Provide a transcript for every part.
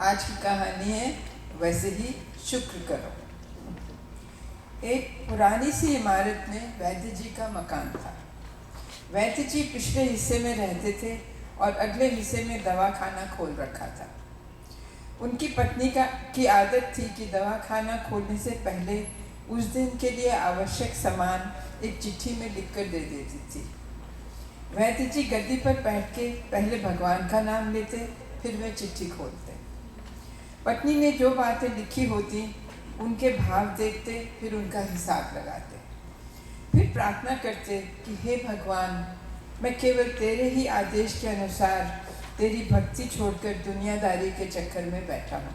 आज की कहानी है वैसे ही शुक्र करो। एक पुरानी सी इमारत में वैद्य जी का मकान था। वैद्य जी पिछले हिस्से में रहते थे और अगले हिस्से में दवाखाना खोल रखा था। उनकी पत्नी की आदत थी कि दवाखाना खोलने से पहले उस दिन के लिए आवश्यक सामान एक चिट्ठी में लिखकर दे देती थी। वैद्य जी गद्दी पर बैठ के पहले भगवान का नाम लेते, फिर वे चिट्ठी खोलते। पत्नी ने जो बातें लिखी होती उनके भाव देखते, फिर उनका हिसाब लगाते, फिर प्रार्थना करते कि हे भगवान, मैं केवल तेरे ही आदेश के अनुसार तेरी भक्ति छोड़कर दुनियादारी के चक्कर में बैठा हूँ।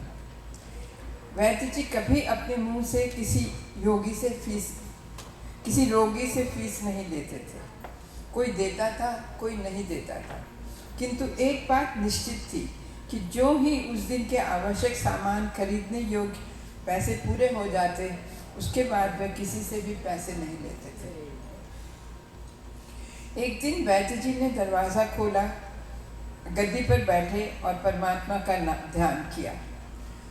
वैद्य जी कभी अपने मुंह से किसी रोगी से फीस नहीं लेते थे। कोई देता था, कोई नहीं देता था, किंतु एक बात निश्चित थी कि जो ही उस दिन के आवश्यक सामान खरीदने योग्य पैसे पूरे हो जाते, उसके बाद वह किसी से भी पैसे नहीं लेते थे। एक दिन वैद्य जी ने दरवाज़ा खोला, गद्दी पर बैठे और परमात्मा का ध्यान किया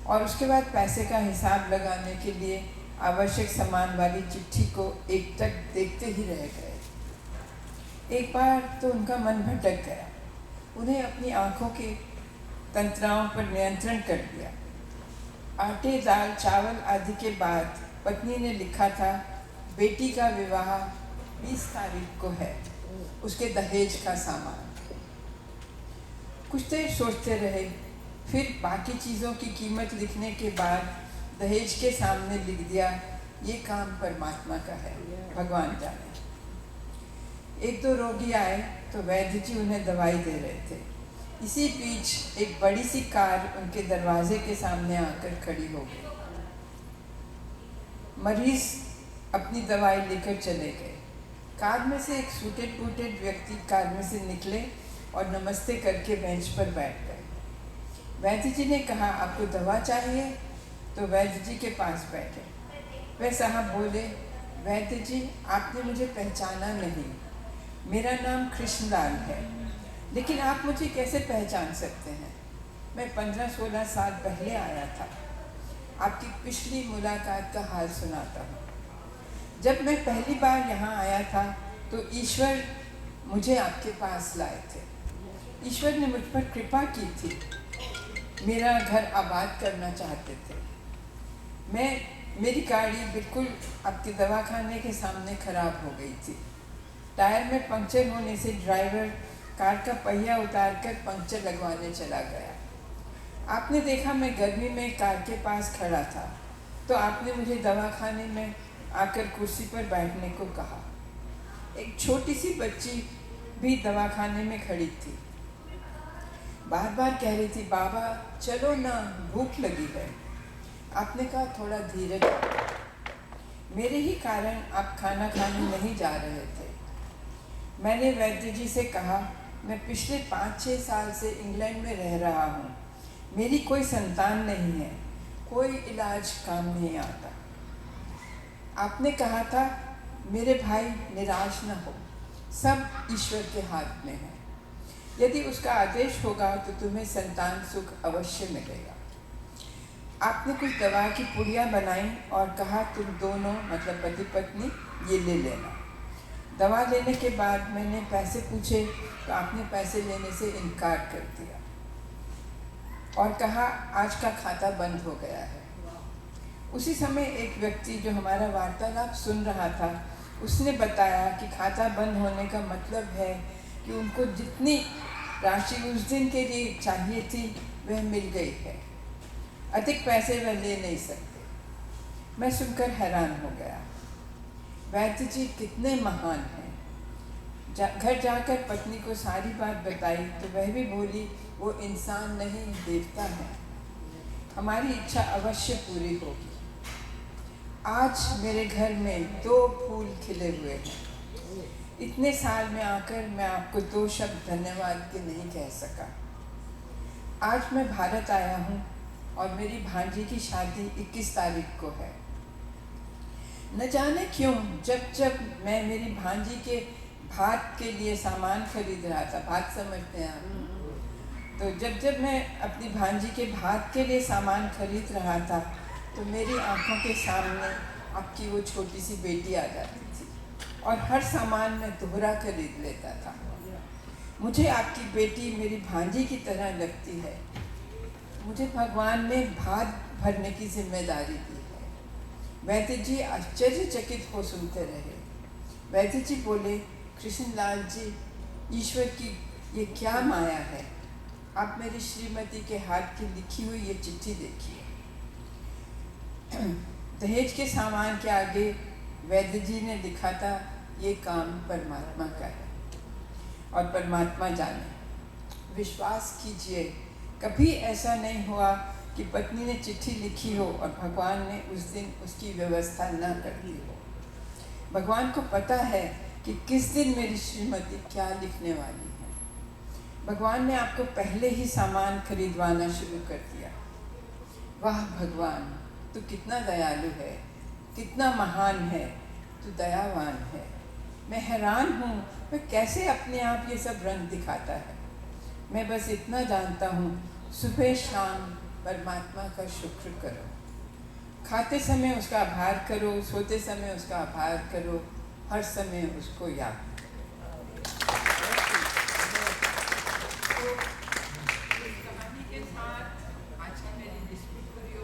और उसके बाद पैसे का हिसाब लगाने के लिए आवश्यक सामान वाली चिट्ठी को एकटक देखते ही रह गए। एक बार तो उनका मन भटक गया। उन्हें अपनी आँखों के तंत्राओं पर नियंत्रण कर दिया। आटे, दाल, चावल आदि के बाद पत्नी ने लिखा था, बेटी का विवाह 20 तारीख को है, उसके दहेज का सामान। कुछ देर सोचते रहे, फिर बाकी चीज़ों की कीमत लिखने के बाद दहेज के सामने लिख दिया, ये काम परमात्मा का है, भगवान जाने। एक दो रोगी आए तो वैद्य जी उन्हें दवाई दे रहे थे। इसी बीच एक बड़ी सी कार उनके दरवाजे के सामने आकर खड़ी हो गई। मरीज अपनी दवाई लेकर चले गए। कार में से एक सूटेड बूटेड व्यक्ति कार में से निकले और नमस्ते करके बेंच पर बैठ गए। वैद्य जी ने कहा, आपको दवा चाहिए? तो वैद्य जी के पास बैठे। वह साहब बोले, वैद्य जी, आपने मुझे पहचाना नहीं। मेरा नाम कृष्णलाल है, लेकिन आप मुझे कैसे पहचान सकते हैं? मैं 15-16 साल पहले आया था। आपकी पिछली मुलाकात का हाल सुनाता हूँ। जब मैं पहली बार यहाँ आया था तो ईश्वर मुझे आपके पास लाए थे। ईश्वर ने मुझ पर कृपा की थी। मेरा घर आबाद करना चाहते थे। मेरी गाड़ी बिल्कुल आपके दवाखाने के सामने खराब हो गई थी। टायर में पंक्चर होने से ड्राइवर कार का पहिया उतारकर पंक्चर लगवाने चला गया। आपने देखा मैं गर्मी में कार के पास खड़ा था, तो आपने मुझे दवाखाने में आकर कुर्सी पर बैठने को कहा। एक छोटी सी बच्ची भी दवाखाने में खड़ी थी। बार बार कह रही थी, बाबा चलो ना, भूख लगी है। आपने कहा, थोड़ा धीरज रखो। मेरे ही कारण आप खाना खाने नहीं जा रहे थे। मैंने वैद्य जी से कहा, मैं पिछले 5-6 साल से इंग्लैंड में रह रहा हूँ। मेरी कोई संतान नहीं है, कोई इलाज काम नहीं आता। आपने कहा था, मेरे भाई निराश न हो, सब ईश्वर के हाथ में है। यदि उसका आदेश होगा तो तुम्हें संतान सुख अवश्य मिलेगा। आपने कुछ दवा की पुड़िया बनाई और कहा, तुम दोनों मतलब पति पत्नी ये ले लेना। दवा लेने के बाद मैंने पैसे पूछे तो आपने पैसे लेने से इनकार कर दिया और कहा, आज का खाता बंद हो गया है। उसी समय एक व्यक्ति जो हमारा वार्तालाप सुन रहा था, उसने बताया कि खाता बंद होने का मतलब है कि उनको जितनी राशि उस दिन के लिए चाहिए थी वह मिल गई है, अधिक पैसे वह ले नहीं सकते। मैं सुनकर हैरान हो गया। वैद्य जी कितने महान हैं। घर जाकर पत्नी को सारी बात बताई तो वह भी बोली, वो इंसान नहीं, देवता है। हमारी इच्छा अवश्य पूरी होगी। आज मेरे घर में 2 फूल खिले हुए हैं। इतने साल में आकर मैं आपको 2 शब्द धन्यवाद के नहीं कह सका। आज मैं भारत आया हूँ और मेरी भांजी की शादी 21 तारीख को है। न जाने क्यों जब मैं मेरी भांजी के भात के लिए सामान खरीद रहा था, भात समझते हैं आप, तो जब मैं अपनी भांजी के भाग के लिए सामान खरीद रहा था तो मेरी आंखों के सामने आपकी वो छोटी सी बेटी आ जाती थी और हर सामान मैं दोहरा खरीद लेता था। मुझे आपकी बेटी मेरी भांजी की तरह लगती है। मुझे भगवान ने भाग भरने की जिम्मेदारी दी है। वैद्य जी आश्चर्यचकित हो सुनते रहे। वैद्य जी बोले, कृष्णलाल जी, ईश्वर की ये क्या माया है। आप मेरी श्रीमती के हाथ की लिखी हुई ये चिट्ठी देखिए। दहेज के सामान के आगे वैद्य जी ने लिखा था, ये काम परमात्मा का है और परमात्मा जाने। विश्वास कीजिए, कभी ऐसा नहीं हुआ कि पत्नी ने चिट्ठी लिखी हो और भगवान ने उस दिन उसकी व्यवस्था न कर दी हो। भगवान को पता है कि किस दिन मेरी श्रीमती क्या लिखने वाली है। भगवान ने आपको पहले ही सामान खरीदवाना शुरू कर दिया। वाह भगवान, तू कितना दयालु है, कितना महान है, तू दयावान है। मैं हैरान हूँ मैं कैसे अपने आप ये सब रंग दिखाता है। मैं बस इतना जानता हूँ, सुबह शाम परमात्मा का शुक्र करो। खाते समय उसका आभार करो, सोते समय उसका आभार करो, हर समय उसको याद करो।